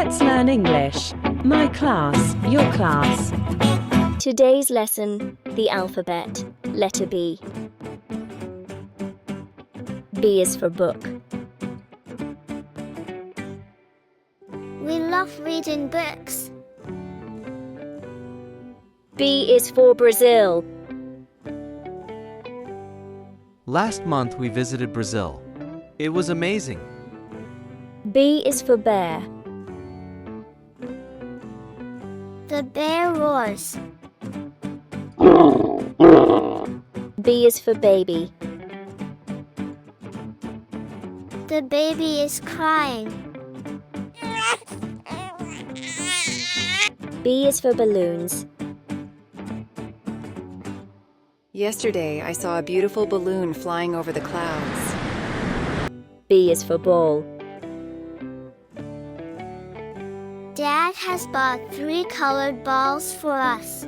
Let's learn English. My class, your class. Today's lesson, the alphabet, letter B. B is for book. We love reading books. B is for Brazil. Last month we visited Brazil. It was amazing. B is for bear. The bear roars. B is for baby. The baby is crying. B is for balloons. Yesterday, I saw a beautiful balloon flying over the clouds. B is for ball. Dad has bought 3 colored balls for us.